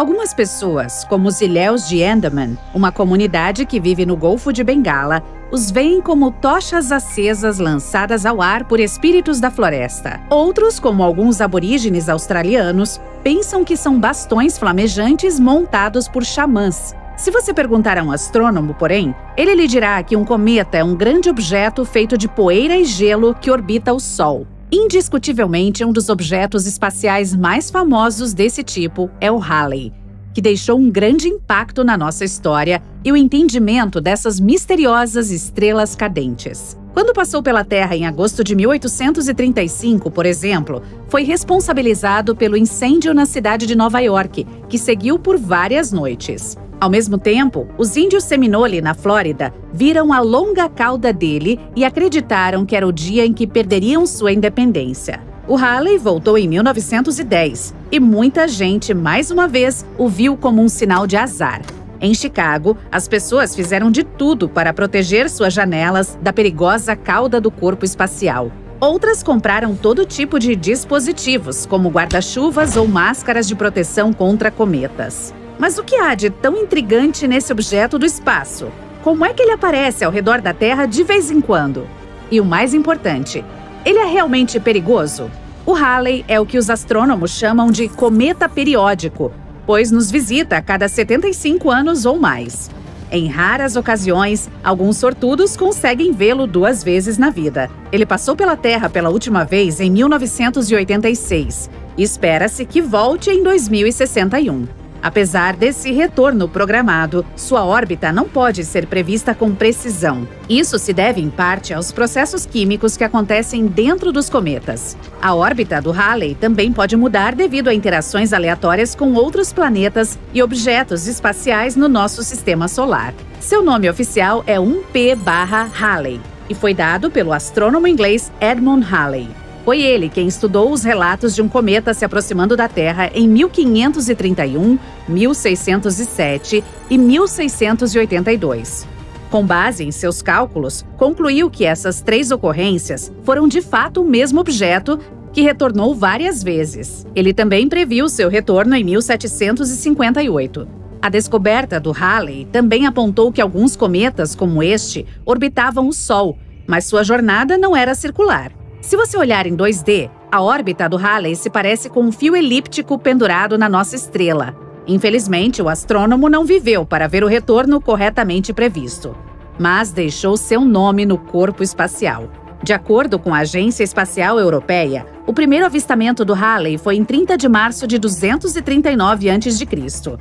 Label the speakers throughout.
Speaker 1: Algumas pessoas, como os ilhéus de Andaman, uma comunidade que vive no Golfo de Bengala, os veem como tochas acesas lançadas ao ar por espíritos da floresta. Outros, como alguns aborígenes australianos, pensam que são bastões flamejantes montados por xamãs. Se você perguntar a um astrônomo, porém, ele lhe dirá que um cometa é um grande objeto feito de poeira e gelo que orbita o Sol. Indiscutivelmente, um dos objetos espaciais mais famosos desse tipo é o Halley, que deixou um grande impacto na nossa história e o entendimento dessas misteriosas estrelas cadentes. Quando passou pela Terra em agosto de 1835, por exemplo, foi responsabilizado pelo incêndio na cidade de Nova York, que seguiu por várias noites. Ao mesmo tempo, os índios Seminole, na Flórida, viram a longa cauda dele e acreditaram que era o dia em que perderiam sua independência. O Halley voltou em 1910 e muita gente, mais uma vez, o viu como um sinal de azar. Em Chicago, as pessoas fizeram de tudo para proteger suas janelas da perigosa cauda do corpo espacial. Outras compraram todo tipo de dispositivos, como guarda-chuvas ou máscaras de proteção contra cometas. Mas o que há de tão intrigante nesse objeto do espaço? Como é que ele aparece ao redor da Terra de vez em quando? E o mais importante, ele é realmente perigoso? O Halley é o que os astrônomos chamam de cometa periódico, pois nos visita a cada 75 anos ou mais. Em raras ocasiões, alguns sortudos conseguem vê-lo 2 vezes na vida. Ele passou pela Terra pela última vez em 1986 e espera-se que volte em 2061. Apesar desse retorno programado, sua órbita não pode ser prevista com precisão. Isso se deve, em parte, aos processos químicos que acontecem dentro dos cometas. A órbita do Halley também pode mudar devido a interações aleatórias com outros planetas e objetos espaciais no nosso sistema solar. Seu nome oficial é 1P/Halley e foi dado pelo astrônomo inglês Edmund Halley. Foi ele quem estudou os relatos de um cometa se aproximando da Terra em 1531, 1607 e 1682. Com base em seus cálculos, concluiu que essas 3 ocorrências foram de fato o mesmo objeto que retornou várias vezes. Ele também previu seu retorno em 1758. A descoberta do Halley também apontou que alguns cometas, como este, orbitavam o Sol, mas sua jornada não era circular. Se você olhar em 2D, a órbita do Halley se parece com um fio elíptico pendurado na nossa estrela. Infelizmente, o astrônomo não viveu para ver o retorno corretamente previsto, mas deixou seu nome no corpo espacial. De acordo com a Agência Espacial Europeia, o primeiro avistamento do Halley foi em 30 de março de 239 a.C.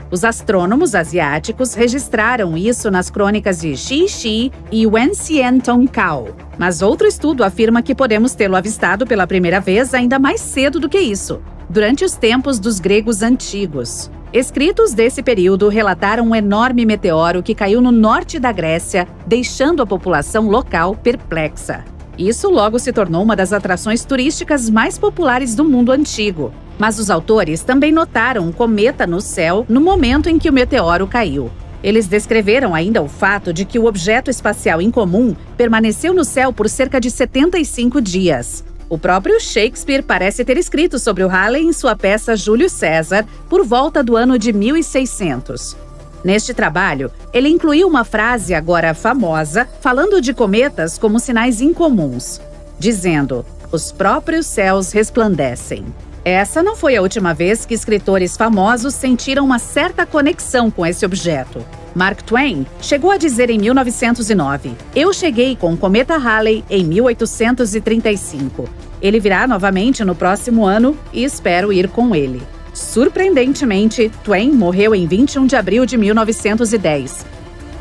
Speaker 1: Os astrônomos asiáticos registraram isso nas crônicas de Shi Shi e Wen Xian Tong Cao. Mas outro estudo afirma que podemos tê-lo avistado pela primeira vez ainda mais cedo do que isso, durante os tempos dos gregos antigos. Escritos desse período relataram um enorme meteoro que caiu no norte da Grécia, deixando a população local perplexa. Isso logo se tornou uma das atrações turísticas mais populares do mundo antigo. Mas os autores também notaram um cometa no céu no momento em que o meteoro caiu. Eles descreveram ainda o fato de que o objeto espacial incomum permaneceu no céu por cerca de 75 dias. O próprio Shakespeare parece ter escrito sobre o Halley em sua peça Júlio César por volta do ano de 1600. Neste trabalho, ele incluiu uma frase agora famosa, falando de cometas como sinais incomuns, dizendo: "Os próprios céus resplandecem". Essa não foi a última vez que escritores famosos sentiram uma certa conexão com esse objeto. Mark Twain chegou a dizer em 1909: "Eu cheguei com o cometa Halley em 1835. Ele virá novamente no próximo ano e espero ir com ele". Surpreendentemente, Twain morreu em 21 de abril de 1910,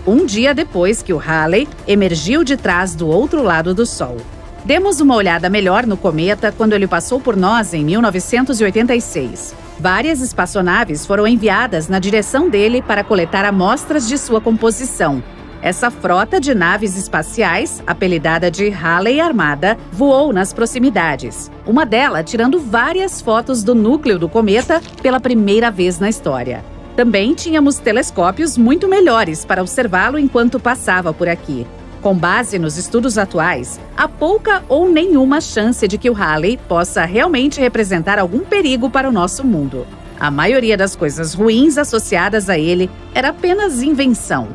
Speaker 1: um dia depois que o Halley emergiu de trás do outro lado do Sol. Demos uma olhada melhor no cometa quando ele passou por nós em 1986. Várias espaçonaves foram enviadas na direção dele para coletar amostras de sua composição. Essa frota de naves espaciais, apelidada de Halley Armada, voou nas proximidades, uma delas tirando várias fotos do núcleo do cometa pela primeira vez na história. Também tínhamos telescópios muito melhores para observá-lo enquanto passava por aqui. Com base nos estudos atuais, há pouca ou nenhuma chance de que o Halley possa realmente representar algum perigo para o nosso mundo. A maioria das coisas ruins associadas a ele era apenas invenção.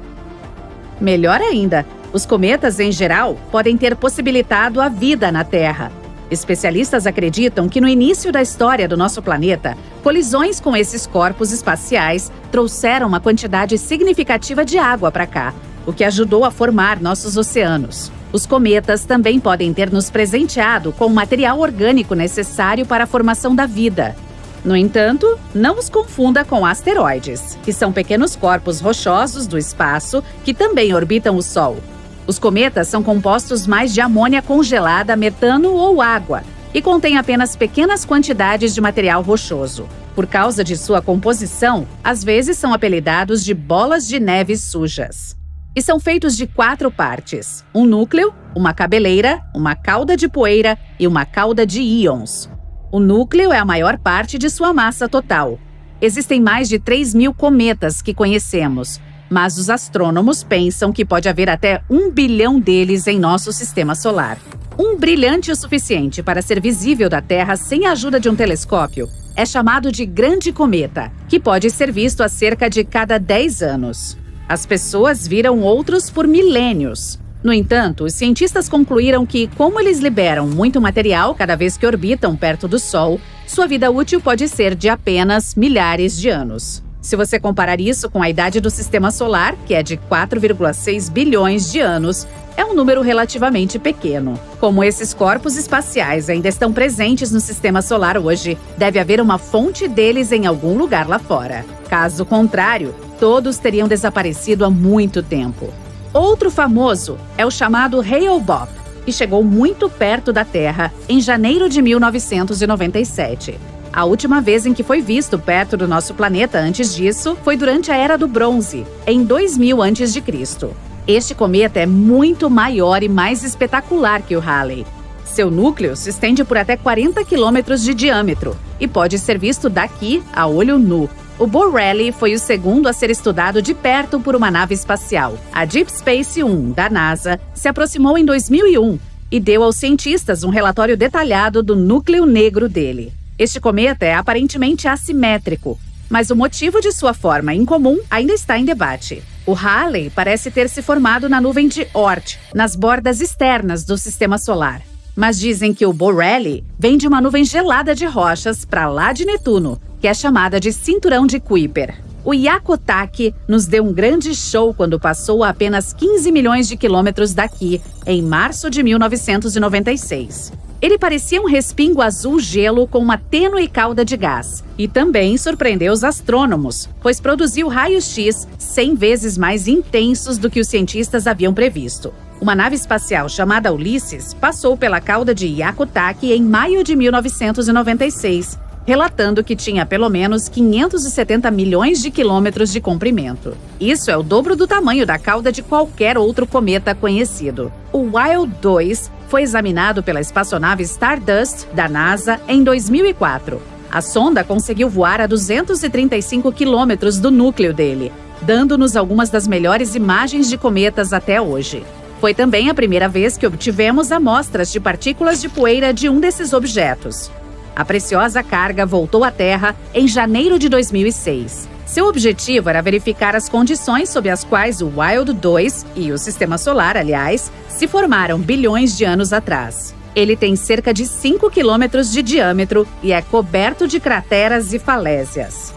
Speaker 1: Melhor ainda, os cometas em geral podem ter possibilitado a vida na Terra. Especialistas acreditam que no início da história do nosso planeta, colisões com esses corpos espaciais trouxeram uma quantidade significativa de água para cá, o que ajudou a formar nossos oceanos. Os cometas também podem ter nos presenteado com o material orgânico necessário para a formação da vida. No entanto, não os confunda com asteroides, que são pequenos corpos rochosos do espaço que também orbitam o Sol. Os cometas são compostos mais de amônia congelada, metano ou água, e contêm apenas pequenas quantidades de material rochoso. Por causa de sua composição, às vezes são apelidados de bolas de neve sujas. E são feitos de 4 partes: um núcleo, uma cabeleira, uma cauda de poeira e uma cauda de íons. O núcleo é a maior parte de sua massa total. Existem mais de 3.000 cometas que conhecemos, mas os astrônomos pensam que pode haver até 1 bilhão deles em nosso sistema solar. Um brilhante o suficiente para ser visível da Terra sem a ajuda de um telescópio é chamado de grande cometa, que pode ser visto a cerca de cada 10 anos. As pessoas viram outros por milênios. No entanto, os cientistas concluíram que, como eles liberam muito material cada vez que orbitam perto do Sol, sua vida útil pode ser de apenas milhares de anos. Se você comparar isso com a idade do Sistema Solar, que é de 4,6 bilhões de anos, é um número relativamente pequeno. Como esses corpos espaciais ainda estão presentes no Sistema Solar hoje, deve haver uma fonte deles em algum lugar lá fora. Caso contrário, todos teriam desaparecido há muito tempo. Outro famoso é o chamado Hale-Bopp, que chegou muito perto da Terra em janeiro de 1997. A última vez em que foi visto perto do nosso planeta antes disso foi durante a Era do Bronze, em 2000 a.C. Este cometa é muito maior e mais espetacular que o Halley. Seu núcleo se estende por até 40 quilômetros de diâmetro e pode ser visto daqui a olho nu. O Borrelly foi o segundo a ser estudado de perto por uma nave espacial. A Deep Space 1, da NASA, se aproximou em 2001 e deu aos cientistas um relatório detalhado do núcleo negro dele. Este cometa é aparentemente assimétrico, mas o motivo de sua forma incomum ainda está em debate. O Halley parece ter se formado na nuvem de Oort, nas bordas externas do Sistema Solar. Mas dizem que o Borrelly vem de uma nuvem gelada de rochas para lá de Netuno, que é chamada de Cinturão de Kuiper. O Hyakutake nos deu um grande show quando passou a apenas 15 milhões de quilômetros daqui, em março de 1996. Ele parecia um respingo azul-gelo com uma tênue cauda de gás. E também surpreendeu os astrônomos, pois produziu raios-x 100 vezes mais intensos do que os cientistas haviam previsto. Uma nave espacial chamada Ulysses passou pela cauda de Hyakutake em maio de 1996, relatando que tinha pelo menos 570 milhões de quilômetros de comprimento. Isso é o dobro do tamanho da cauda de qualquer outro cometa conhecido. O Wild 2 foi examinado pela espaçonave Stardust, da NASA, em 2004. A sonda conseguiu voar a 235 quilômetros do núcleo dele, dando-nos algumas das melhores imagens de cometas até hoje. Foi também a primeira vez que obtivemos amostras de partículas de poeira de um desses objetos. A preciosa carga voltou à Terra em janeiro de 2006. Seu objetivo era verificar as condições sob as quais o Wild 2 e o Sistema Solar, aliás, se formaram bilhões de anos atrás. Ele tem cerca de 5 quilômetros de diâmetro e é coberto de crateras e falésias.